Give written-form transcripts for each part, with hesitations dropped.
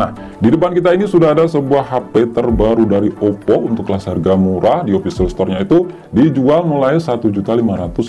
Nah, di depan kita ini sudah ada sebuah HP terbaru dari Oppo untuk kelas harga murah. Di official store-nya itu dijual mulai 1.599.000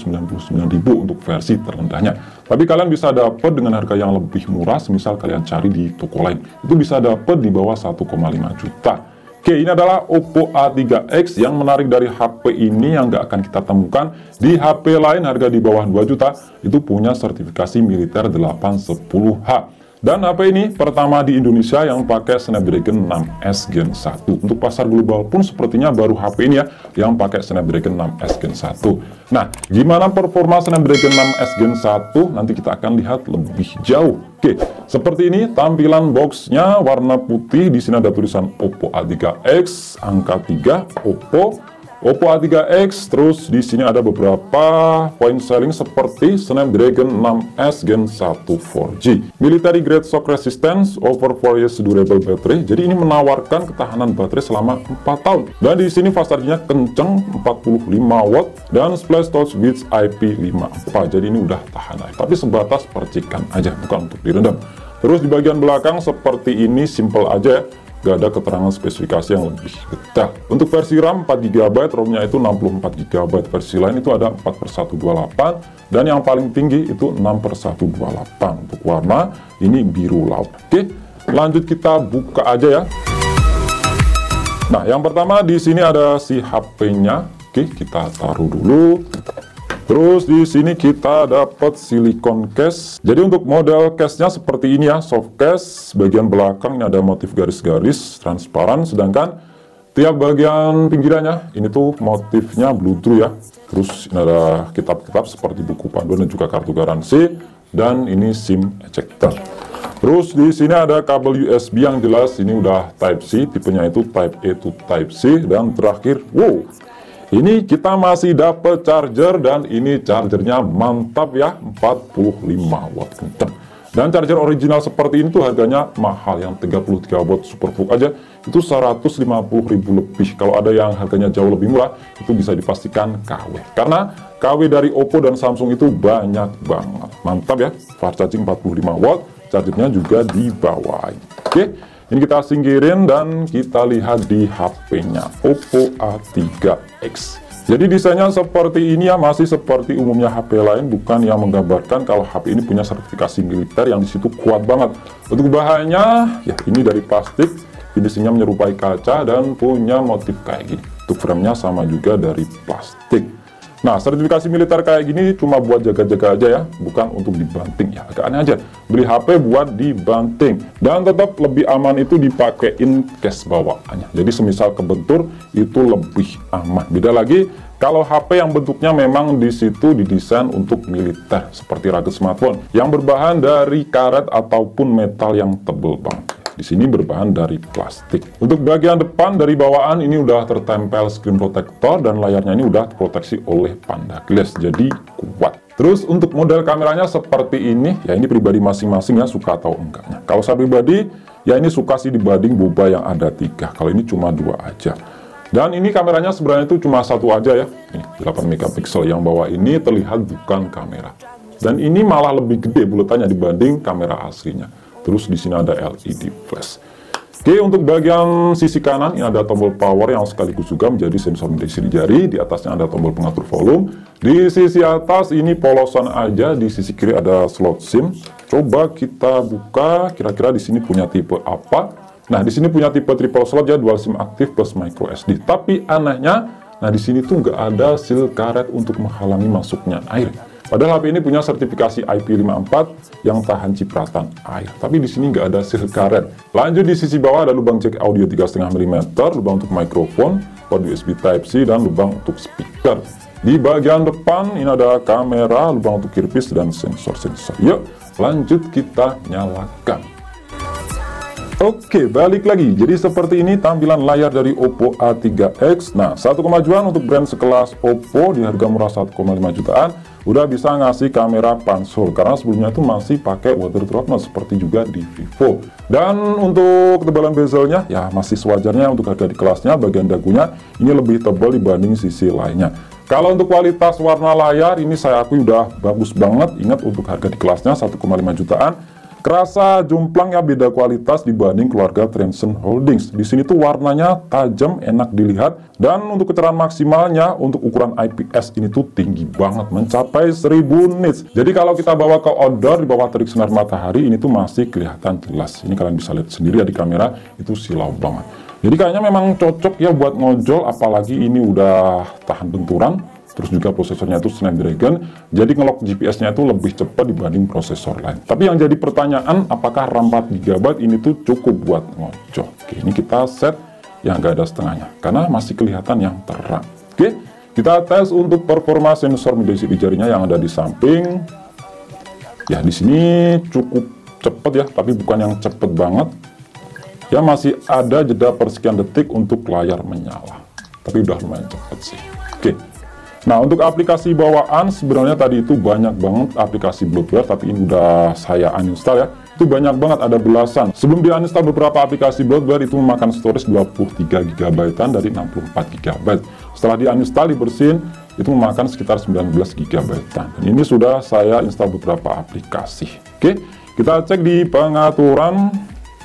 untuk versi terendahnya. Tapi kalian bisa dapat dengan harga yang lebih murah, semisal kalian cari di toko lain. Itu bisa dapat di bawah 1,5 juta. Oke, ini adalah Oppo A3X. Yang menarik dari HP ini yang nggak akan kita temukan di HP lain harga di bawah 2 juta, itu punya sertifikasi militer 810H. Dan HP ini pertama di Indonesia yang pakai Snapdragon 6S Gen 1. Untuk pasar global pun sepertinya baru HP ini ya, yang pakai Snapdragon 6S Gen 1. Nah, gimana performa Snapdragon 6S Gen 1? Nanti kita akan lihat lebih jauh. Oke, seperti ini tampilan boxnya warna putih. Di sini ada tulisan Oppo A3X, angka 3, Oppo A3X. Terus di sini ada beberapa point selling seperti Snapdragon 6S Gen 1 4G, military grade shock resistance, over 4 years durable battery. Jadi ini menawarkan ketahanan baterai selama 4 tahun. Dan di sini fast charging-nya kenceng 45 watt dan splash touch with IP54. Jadi ini udah tahan air, tapi sebatas percikan aja, bukan untuk direndam. Terus di bagian belakang seperti ini, simple aja ya. Gak ada keterangan spesifikasi yang lebih detail. Untuk versi RAM 4GB, ROM-nya itu 64GB. Versi lain itu ada 4/128, dan yang paling tinggi itu 6/128. Untuk warna ini biru laut. Oke, lanjut kita buka aja ya. Nah, yang pertama di sini ada si HP-nya. Oke, kita taruh dulu. Terus di sini kita dapat silikon case. Jadi untuk model case-nya seperti ini ya, soft case. Bagian belakang ini ada motif garis-garis transparan, sedangkan tiap bagian pinggirannya ini tuh motifnya blue ya. Terus ini ada kitab-kitab seperti buku panduan dan juga kartu garansi, dan ini SIM ejector. Terus di sini ada kabel USB yang jelas ini udah Type C, tipenya itu Type A to Type C, dan terakhir, wow, ini kita masih dapat charger, dan ini chargernya mantap ya, 45 watt kenceng. Dan charger original seperti ini tuh harganya mahal, yang 33 watt superbook aja itu 150.000 lebih. Kalau ada yang harganya jauh lebih murah, itu bisa dipastikan KW. Karena KW dari Oppo dan Samsung itu banyak banget. Mantap ya, fast charging 45 watt, chargernya juga di bawah. Oke. Ini kita singkirin dan kita lihat di HP-nya, Oppo A3X. Jadi desainnya seperti ini ya, masih seperti umumnya HP lain, bukan yang menggambarkan kalau HP ini punya sertifikasi militer yang disitu kuat banget. Untuk bahannya, ya ini dari plastik, finishingnya menyerupai kaca dan punya motif kayak gini. Untuk frame-nya sama juga dari plastik. Nah, sertifikasi militer kayak gini cuma buat jaga-jaga aja ya, bukan untuk dibanting ya. Agak aneh aja, beli HP buat dibanting. Dan tetap lebih aman itu dipakein case bawaannya. Jadi semisal kebentur itu lebih aman. Beda lagi kalau HP yang bentuknya memang di situ didesain untuk militer, seperti rugged smartphone yang berbahan dari karet ataupun metal yang tebel banget. Di sini berbahan dari plastik. Untuk bagian depan dari bawaan ini udah tertempel screen protector, dan layarnya ini udah terproteksi oleh Panda Glass, jadi kuat. Terus untuk model kameranya seperti ini, ya ini pribadi masing-masing ya, suka atau enggaknya. Kalau saya pribadi, ya ini suka sih dibanding boba yang ada 3. Kalau ini cuma 2 aja. Dan ini kameranya sebenarnya itu cuma 1 aja ya. Ini 8 megapiksel, yang bawah ini terlihat bukan kamera. Dan ini malah lebih gede buletannya dibanding kamera aslinya. Terus di sini ada LED flash. Oke, untuk bagian sisi kanan ini ada tombol power yang sekaligus juga menjadi sensor mendeteksi di jari. Di atasnya ada tombol pengatur volume. Di sisi atas ini polosan aja. Di sisi kiri ada slot SIM. Coba kita buka. Kira-kira di sini punya tipe apa? Nah, di sini punya tipe triple slot ya, dual SIM aktif plus micro SD. Tapi anehnya, nah di sini tuh nggak ada seal karet untuk menghalangi masuknya air. Padahal HP ini punya sertifikasi IP54 yang tahan cipratan air. Tapi di sini nggak ada seal karet. Lanjut di sisi bawah ada lubang jack audio 3,5 mm, lubang untuk mikrofon, port USB Type-C, dan lubang untuk speaker. Di bagian depan ini ada kamera, lubang untuk earpiece, dan sensor-sensor. Yuk, lanjut kita nyalakan. Oke, balik lagi. Jadi seperti ini tampilan layar dari Oppo A3X. Nah, satu kemajuan untuk brand sekelas Oppo di harga murah 1,5 jutaan udah bisa ngasih kamera pansel, karena sebelumnya itu masih pakai water treatment seperti juga di Vivo. Dan untuk ketebalan bezelnya ya masih sewajarnya untuk harga di kelasnya. Bagian dagunya ini lebih tebal dibanding sisi lainnya. Kalau untuk kualitas warna layar ini saya akui udah bagus banget. Ingat untuk harga di kelasnya 1,5 jutaan. Kerasa jomplang ya, beda kualitas dibanding keluarga Transsion Holdings. Di sini tuh warnanya tajam, enak dilihat, dan untuk keterangan maksimalnya untuk ukuran IPS ini tuh tinggi banget, mencapai 1000 nits. Jadi kalau kita bawa ke outdoor di bawah terik sinar matahari ini tuh masih kelihatan jelas. Ini kalian bisa lihat sendiri ya di kamera, itu silau banget. Jadi kayaknya memang cocok ya buat ngojol, apalagi ini udah tahan benturan. Terus juga prosesornya itu Snapdragon, jadi ngelok GPS-nya itu lebih cepat dibanding prosesor lain. Tapi yang jadi pertanyaan, apakah RAM 4GB ini tuh cukup buat ngojol? Oke, ini kita set yang nggak ada setengahnya, karena masih kelihatan yang terang. Oke, kita tes untuk performa sensor mendeteksi di jarinya yang ada di samping. Ya, di sini cukup cepet ya, tapi bukan yang cepet banget. Ya, masih ada jeda persekian detik untuk layar menyala. Tapi udah lumayan cepet sih. Oke. Nah, untuk aplikasi bawaan sebenarnya tadi itu banyak banget aplikasi bloatware, tapi ini udah saya uninstall ya. Itu banyak banget, ada belasan. Sebelum di uninstall beberapa aplikasi bloatware itu memakan storage 23 GB dari 64 GB. Setelah di uninstall, dibersihin, itu memakan sekitar 19 GB. Dan ini sudah saya install beberapa aplikasi. Oke, kita cek di pengaturan,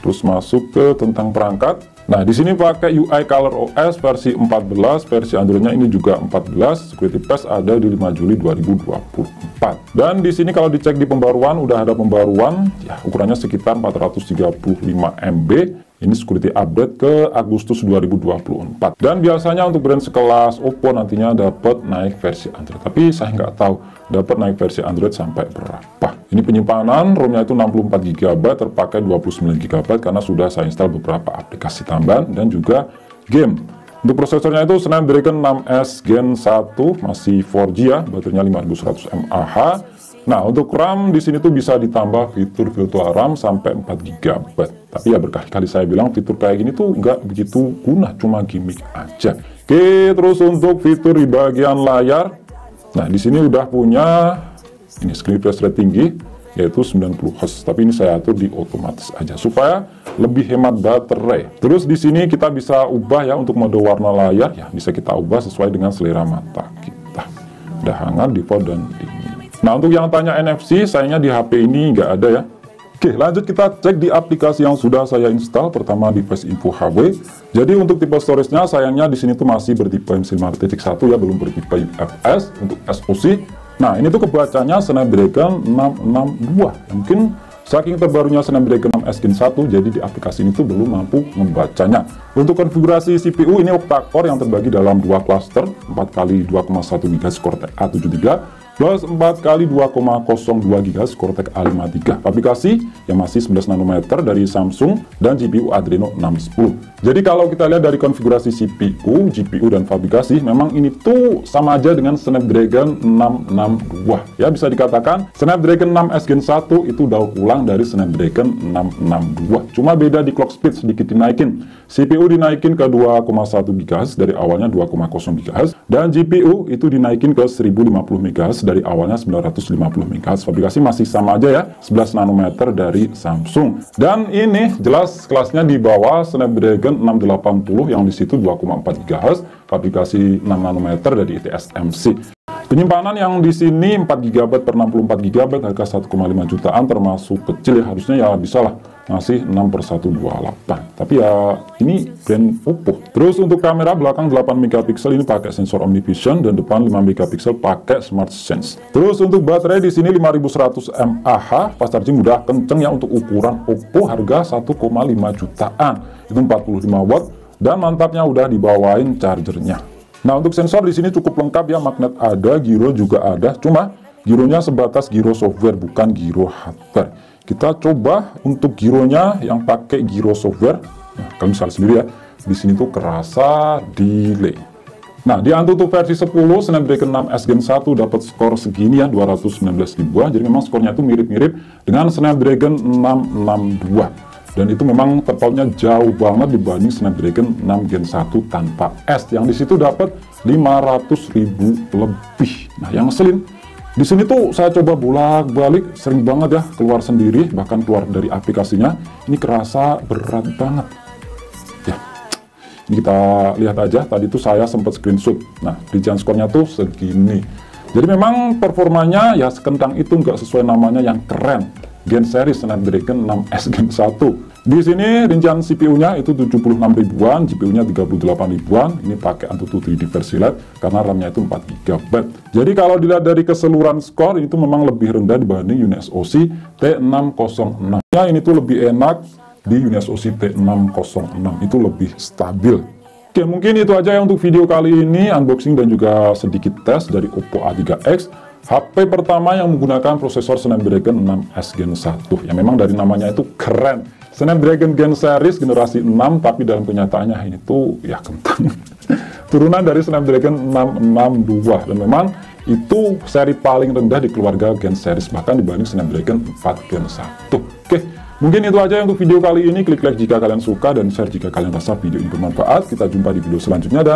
terus masuk ke tentang perangkat. Nah, di sini pakai UI Color OS versi 14, versi Androidnya ini juga 14, security patch ada di 5 Juli 2024. Dan di sini kalau dicek di pembaruan, udah ada pembaruan, ya ukurannya sekitar 435 MB. Ini security update ke Agustus 2024. Dan biasanya untuk brand sekelas Oppo nantinya dapat naik versi Android. Tapi saya nggak tahu dapat naik versi Android sampai berapa. Ini penyimpanan, ROM-nya itu 64 GB, terpakai 29 GB karena sudah saya install beberapa aplikasi tambahan dan juga game. Untuk prosesornya itu Snapdragon 6S Gen 1, masih 4G ya, baterainya 5100 mAh. Nah, untuk RAM di sini tuh bisa ditambah fitur virtual RAM sampai 4 GB. Tapi ya berkali-kali saya bilang fitur kayak gini tuh nggak begitu guna, cuma gimmick aja. Oke, terus untuk fitur di bagian layar, nah di sini udah punya ini screen refresh rate tinggi, yaitu 90 Hz. Tapi ini saya atur di otomatis aja supaya lebih hemat baterai. Terus di sini kita bisa ubah ya untuk mode warna layar, ya bisa kita ubah sesuai dengan selera mata kita. Udah hangat, default, dan dingin. Nah, untuk yang tanya NFC, sayangnya di HP ini nggak ada ya. Oke, lanjut kita cek di aplikasi yang sudah saya install. Pertama, device info HW. Jadi untuk tipe storage-nya, sayangnya di sini tuh masih bertipe M.2 5.1 ya, belum bertipe UFS. Untuk SoC, nah ini tuh kebacanya Snapdragon 662. Mungkin saking terbarunya Snapdragon 6S Gen 1, jadi di aplikasi ini tuh belum mampu membacanya. Untuk konfigurasi CPU, ini octa-core yang terbagi dalam 2 cluster, 4x 2,1 GHz Cortex A73, plus 4x 2,02 GHz Cortex A53. Aplikasi yang masih 11 nanometer dari Samsung dan GPU Adreno 610. Jadi kalau kita lihat dari konfigurasi CPU, GPU, dan fabrikasi, memang ini tuh sama aja dengan Snapdragon 662. Ya, bisa dikatakan Snapdragon 6S Gen 1 itu daur ulang dari Snapdragon 662. Cuma beda di clock speed sedikit dinaikin. CPU dinaikin ke 2,1 GHz dari awalnya 2,0 GHz, dan GPU itu dinaikin ke 1050 MHz dari awalnya 950 MHz. Fabrikasi masih sama aja ya, 11 nanometer dari Samsung. Dan ini jelas kelasnya di bawah Snapdragon 680 yang di situ 2,4 GHz, fabrikasi 6 nanometer dari TSMC. Penyimpanan yang di sini 4 GB per 64 GB, harga 1,5 jutaan, termasuk kecil ya, harusnya ya bisa lah ngasih 6/128. Tapi ya ini brand Oppo. Terus untuk kamera belakang 8 MP ini pakai sensor OmniVision, dan depan 5 MP pakai Smart Sense. Terus untuk baterai di sini 5100 mAh, fast charging udah kenceng ya untuk ukuran Oppo, harga 1,5 jutaan. Itu 45 watt, dan mantapnya udah dibawain chargernya. Nah, untuk sensor di sini cukup lengkap ya, magnet ada, gyro juga ada. Cuma gyronya sebatas gyro software, bukan gyro hardware. Kita coba untuk gyronya yang pakai gyro software. Nah, kalian bisa lihat sendiri ya, di sini tuh kerasa delay. Nah, di Antutu versi 10 Snapdragon 6S Gen 1 dapat skor segini ya, 219 ribuan. Jadi memang skornya itu mirip-mirip dengan Snapdragon 662. Dan itu memang terpautnya jauh banget dibanding Snapdragon 6 Gen 1 tanpa S, yang di situ dapat 500.000 lebih. Nah, yang ngeselin di sini tuh saya coba bolak-balik, sering banget ya keluar sendiri, bahkan keluar dari aplikasinya. Ini kerasa berat banget. Ya, ini kita lihat aja. Tadi tuh saya sempat screenshot. Nah, region skornya tuh segini. Jadi memang performanya ya sekentang itu, nggak sesuai namanya yang keren. Gen series Snapdragon 6S Gen 1. Di sini rincian CPU-nya itu 76 ribuan, GPU-nya 38 ribuan. Ini pakai AnTuTu 3D versi Lite karena RAM-nya itu 4 GB. Jadi kalau dilihat dari keseluruhan skor, itu memang lebih rendah dibanding UniSoC T606. Ya, ini tuh lebih enak di UniSoC T606, itu lebih stabil. Oke, mungkin itu aja ya untuk video kali ini, unboxing dan juga sedikit tes dari Oppo A3X. HP pertama yang menggunakan prosesor Snapdragon 6S Gen 1. Ya memang dari namanya itu keren. Snapdragon Gen Series generasi 6, tapi dalam kenyataannya ini tuh ya kentang. Turunan dari Snapdragon 662. Dan memang itu seri paling rendah di keluarga Gen Series, bahkan dibanding Snapdragon 4 Gen 1. Oke, mungkin itu aja untuk video kali ini. Klik like jika kalian suka dan share jika kalian rasa video ini bermanfaat. Kita jumpa di video selanjutnya dan